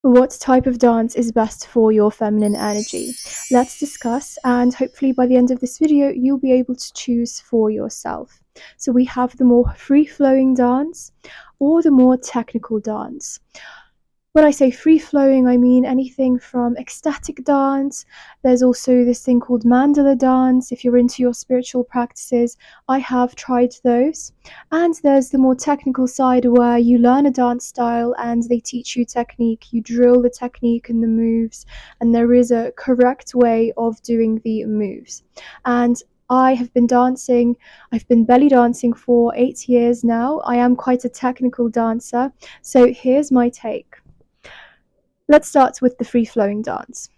What type of dance is best for your feminine energy? Let's discuss, and hopefully by the end of this video, you'll be able to choose for yourself. So we have the more free-flowing dance or the more technical dance. When I say free-flowing, I mean anything from ecstatic dance. There's also this thing called mandala dance. If you're into your spiritual practices, I have tried those. And there's the more technical side where you learn a dance style and they teach you technique. You drill the technique and the moves, and there is a correct way of doing the moves. And I have been dancing, I've been belly dancing for 8 years now. I am quite a technical dancer. So here's my take. Let's start with the free-flowing dance.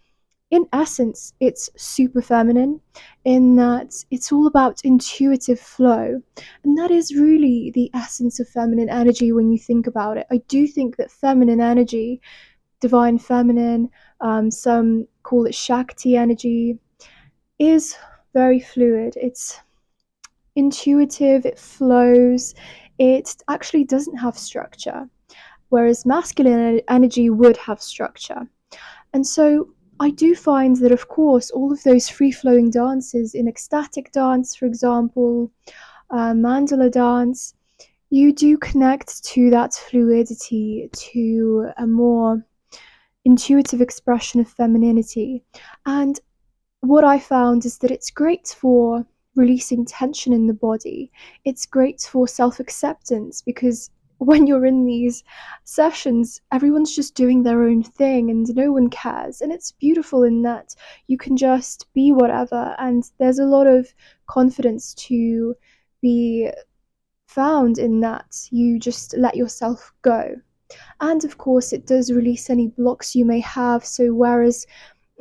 In essence, it's super feminine in that it's all about intuitive flow. And that is really the essence of feminine energy when you think about it. I do think that feminine energy, divine feminine, some call it Shakti energy, is very fluid. It's intuitive, it flows, it actually doesn't have structure, whereas masculine energy would have structure. And so I do find that, of course, all of those free-flowing dances in ecstatic dance, for example, mandala dance, you do connect to that fluidity, to a more intuitive expression of femininity. And what I found is that it's great for releasing tension in the body. It's great for self-acceptance because when you're in these sessions, everyone's just doing their own thing and no one cares. And it's beautiful in that you can just be whatever, and there's a lot of confidence to be found in that. You just let yourself go. And of course, it does release any blocks you may have. So whereas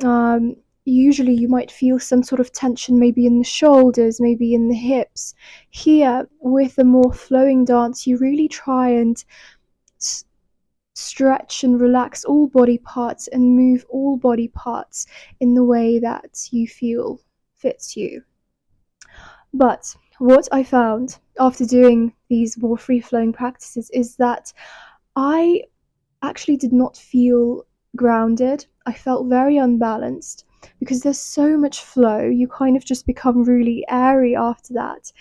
um, usually you might feel some sort of tension maybe in the shoulders, maybe in the hips. Here, with a more flowing dance, you really try and stretch and relax all body parts and move all body parts in the way that you feel fits you. But what I found after doing these more free-flowing practices is that I actually did not feel grounded. I felt very unbalanced because there's so much flow. You kind of just become really airy after that.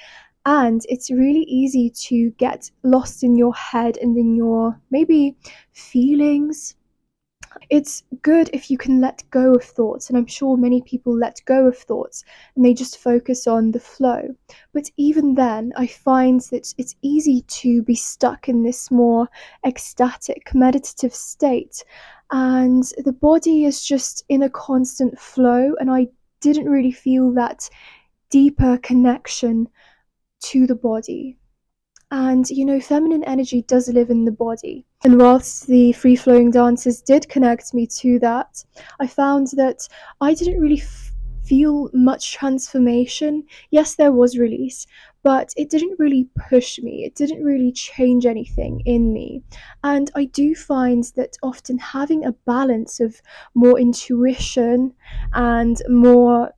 And it's really easy to get lost in your head and in your maybe feelings. It's good if you can let go of thoughts, and I'm sure many people let go of thoughts and they just focus on the flow. But even then, I find that it's easy to be stuck in this more ecstatic, meditative state, and the body is just in a constant flow, and I didn't really feel that deeper connection to the body. And feminine energy does live in the body. And whilst the free flowing dances did connect me to that, I found that I didn't really feel much transformation. Yes, there was release, but it didn't really push me. It didn't really change anything in me. And I do find that often having a balance of more intuition and more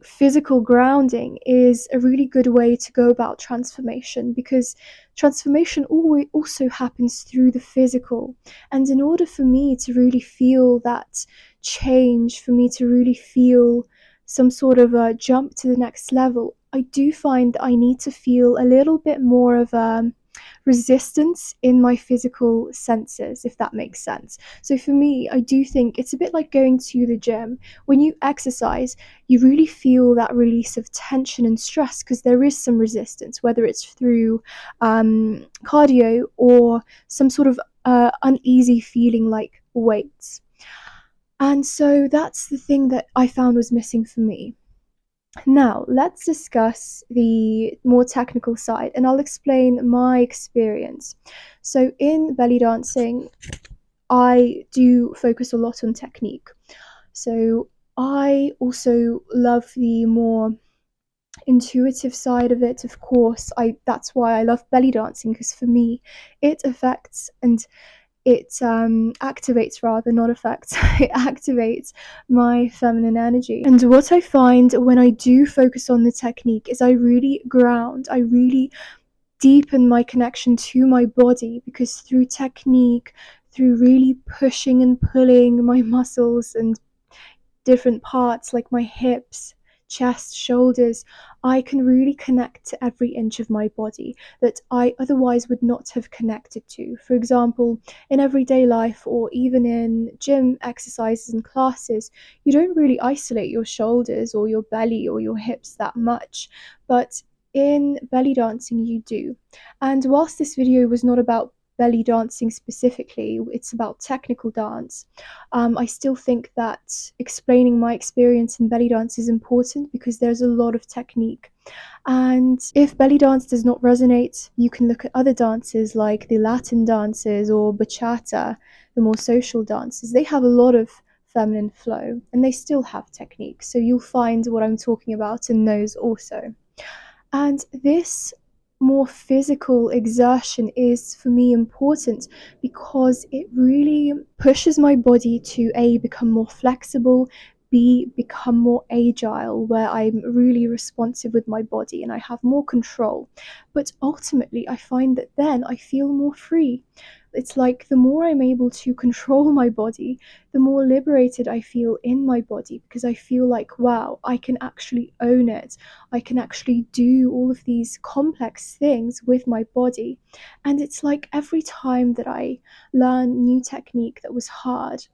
physical grounding is a really good way to go about transformation, because transformation always also happens through the physical. And in order for me to really feel that change, for me to really feel some sort of a jump to the next level, I do find that I need to feel a little bit more of a resistance in my physical senses, if that makes sense. So for me, I do think it's a bit like going to the gym. When you exercise, you really feel that release of tension and stress because there is some resistance, whether it's through cardio or some sort of uneasy feeling like weights. And so that's the thing that I found was missing for me. Now, let's discuss the more technical side, and I'll explain my experience. So, in belly dancing, I do focus a lot on technique. So, I also love the more intuitive side of it. Of course, that's why I love belly dancing, because for me, it affects and it activates, rather not affects, it activates my feminine energy. And what I find when I do focus on the technique is I really ground, I really deepen my connection to my body, because through technique, through really pushing and pulling my muscles and different parts like my hips, chest, shoulders, I can really connect to every inch of my body that I otherwise would not have connected to. For example, in everyday life or even in gym exercises and classes, you don't really isolate your shoulders or your belly or your hips that much, but in belly dancing you do. And whilst this video was not about belly dancing specifically, it's about technical dance. I still think that explaining my experience in belly dance is important because there's a lot of technique. And if belly dance does not resonate, you can look at other dances like the Latin dances or bachata, the more social dances. They have a lot of feminine flow and they still have technique. So you'll find what I'm talking about in those also. And this more physical exertion is for me important because it really pushes my body to A, become more flexible, B, become more agile, where I'm really responsive with my body and I have more control. But ultimately, I find that then I feel more free. It's like the more I'm able to control my body, the more liberated I feel in my body because I feel like, wow, I can actually own it. I can actually do all of these complex things with my body. And it's like every time that I learn new technique that was hard,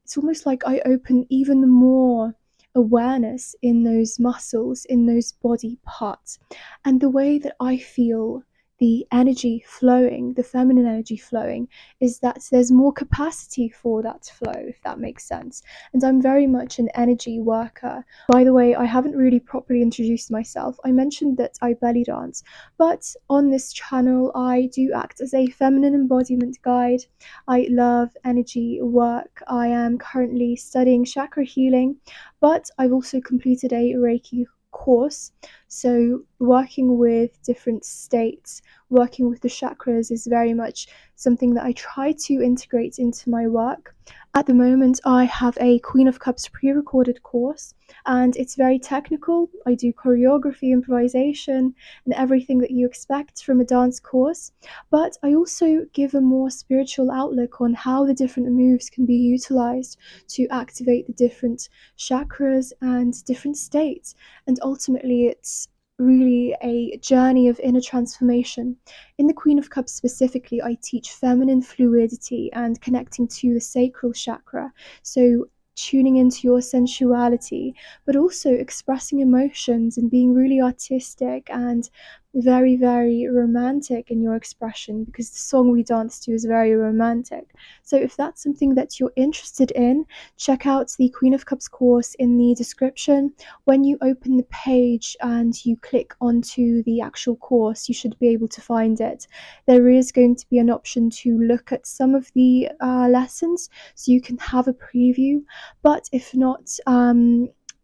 it's almost like I open even more awareness in those muscles, in those body parts. And the way that I feel the energy flowing, the feminine energy flowing, is that there's more capacity for that flow, if that makes sense. And I'm very much an energy worker. By the way, I haven't really properly introduced myself. I mentioned that I belly dance, but on this channel, I do act as a feminine embodiment guide. I love energy work. I am currently studying chakra healing, but I've also completed a Reiki course. So, working with different states, working with the chakras is very much something that I try to integrate into my work. At the moment, I have a Queen of Cups pre recorded course, and it's very technical. I do choreography, improvisation, and everything that you expect from a dance course. But I also give a more spiritual outlook on how the different moves can be utilized to activate the different chakras and different states. And ultimately, it's really a journey of inner transformation. In the Queen of Cups specifically, I teach feminine fluidity and connecting to the sacral chakra. So tuning into your sensuality, but also expressing emotions and being really artistic and very, very romantic in your expression because the song we dance to is very romantic. So if that's something that you're interested in, check out the Queen of Cups course in the description. When you open the page and you click onto the actual course, you should be able to find it. There is going to be an option to look at some of the lessons so you can have a preview, but if not,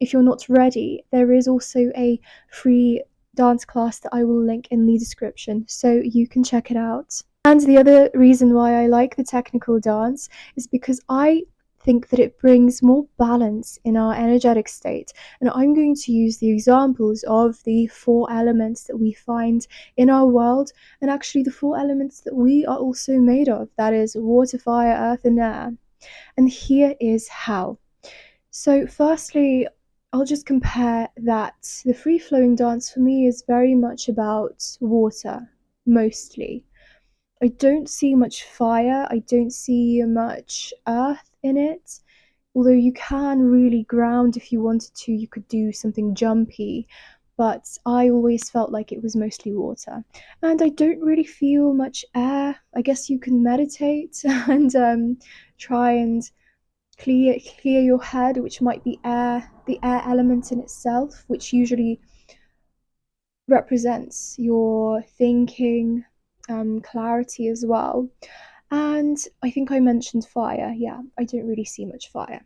if you're not ready, there is also a free dance class that I will link in the description so you can check it out. And the other reason why I like the technical dance is because I think that it brings more balance in our energetic state. And I'm going to use the examples of the 4 elements that we find in our world, and actually the 4 elements that we are also made of, that is water, fire, earth, and air. And here is how. So, firstly, I'll just compare that the free flowing dance for me is very much about water, mostly. I don't see much fire, I don't see much earth in it. Although you can really ground if you wanted to, you could do something jumpy, but I always felt like it was mostly water. And I don't really feel much air. I guess you can meditate and try and clear your head, which might be air, the air element in itself, which usually represents your thinking, clarity as well. And I think I mentioned fire. Yeah, I don't really see much fire.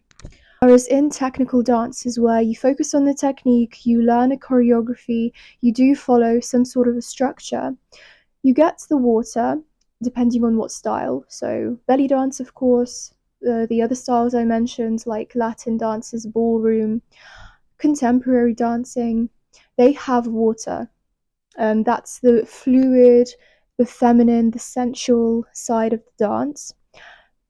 Whereas in technical dances, where you focus on the technique, you learn a choreography, you do follow some sort of a structure, you get the water, depending on what style. So, belly dance, of course, the other styles I mentioned, like Latin dances, ballroom, contemporary dancing, they have water. That's the fluid, the feminine, the sensual side of the dance.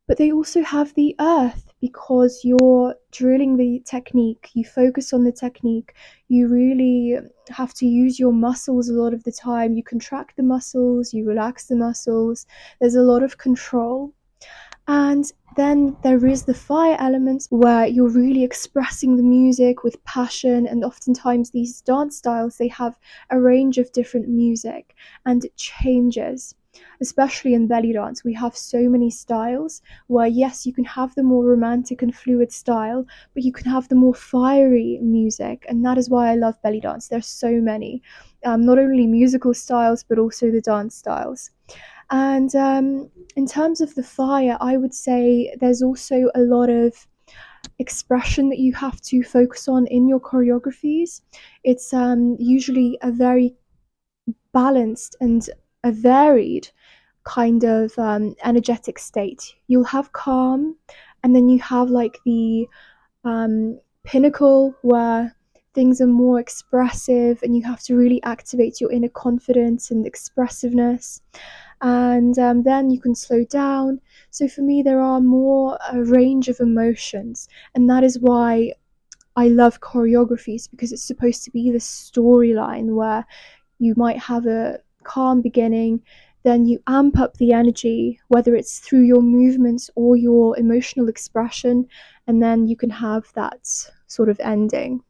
But they also have the earth because you're drilling the technique, you focus on the technique, you really have to use your muscles a lot of the time. You contract the muscles, you relax the muscles, there's a lot of control. And then there is the fire element where you're really expressing the music with passion, and oftentimes these dance styles, they have a range of different music and it changes. Especially in belly dance, we have so many styles where, yes, you can have the more romantic and fluid style, but you can have the more fiery music, and that is why I love belly dance. There's so many, not only musical styles, but also the dance styles. And in terms of the fire, I would say there's also a lot of expression that you have to focus on in your choreographies. It's usually a very balanced and a varied kind of energetic state. You'll have calm, and then you have like the pinnacle where things are more expressive and you have to really activate your inner confidence and expressiveness, and then you can slow down. So for me, there are more a range of emotions, and that is why I love choreographies, because it's supposed to be this storyline where you might have a calm beginning, then you amp up the energy, whether it's through your movements or your emotional expression, and then you can have that sort of ending.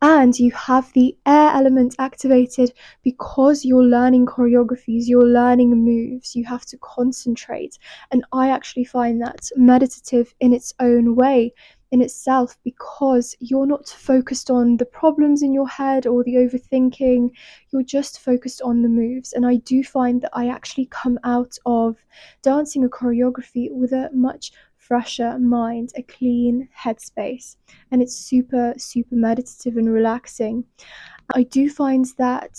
And you have the air element activated because you're learning choreographies, you're learning moves, you have to concentrate. And I actually find that meditative in its own way, in itself, because you're not focused on the problems in your head or the overthinking, you're just focused on the moves. And I do find that I actually come out of dancing a choreography with a much fresher mind, a clean headspace, and it's super, super meditative and relaxing. I do find that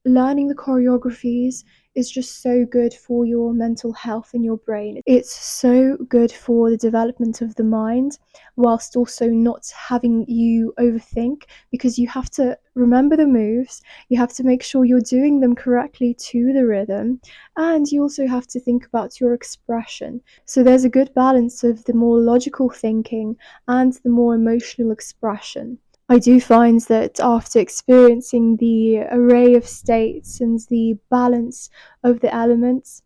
learning the choreographies is just so good for your mental health and your brain. It's so good for the development of the mind, whilst also not having you overthink, because you have to remember the moves, you have to make sure you're doing them correctly to the rhythm, and you also have to think about your expression. So there's a good balance of the more logical thinking and the more emotional expression. I do find that after experiencing the array of states and the balance of the elements,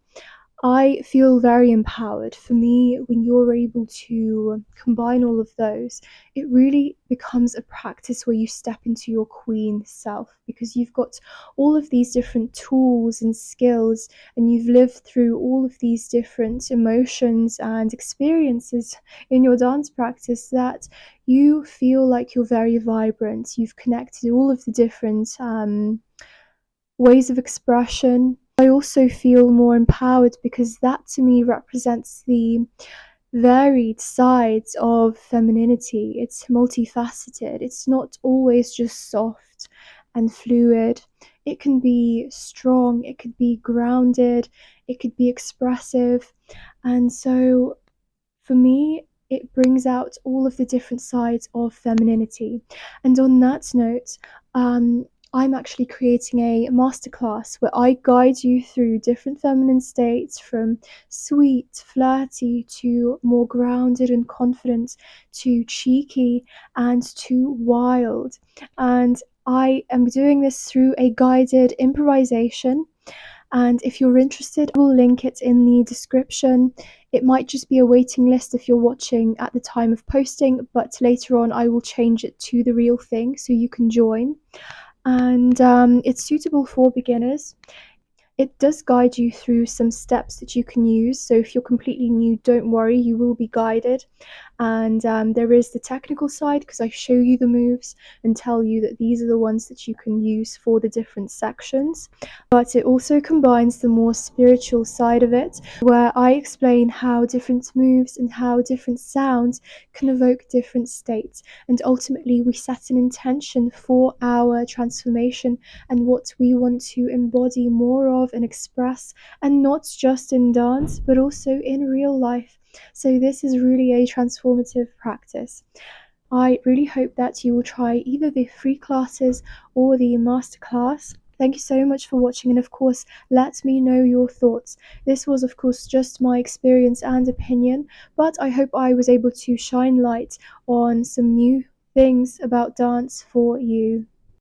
I feel very empowered. For me, when you're able to combine all of those, it really becomes a practice where you step into your queen self, because you've got all of these different tools and skills, and you've lived through all of these different emotions and experiences in your dance practice, that you feel like you're very vibrant. You've connected all of the different ways of expression. I also feel more empowered because that to me represents the varied sides of femininity. It's multifaceted, it's not always just soft and fluid. It can be strong, it could be grounded, it could be expressive. And so for me, it brings out all of the different sides of femininity. And on that note, I'm actually creating a masterclass where I guide you through different feminine states, from sweet, flirty to more grounded and confident, to cheeky and to wild. And I am doing this through a guided improvisation, and if you're interested, I will link it in the description. It might just be a waiting list if you're watching at the time of posting, but later on I will change it to the real thing so you can join. And it's suitable for beginners. It does guide you through some steps that you can use. So if you're completely new, don't worry, you will be guided. And there is the technical side, because I show you the moves and tell you that these are the ones that you can use for the different sections. But it also combines the more spiritual side of it, where I explain how different moves and how different sounds can evoke different states. And ultimately, we set an intention for our transformation and what we want to embody more of and express, and not just in dance, but also in real life. So this is really a transformative practice. I really hope that you will try either the free classes or the masterclass. Thank you so much for watching, and of course, let me know your thoughts. This was, of course, just my experience and opinion, but I hope I was able to shine light on some new things about dance for you.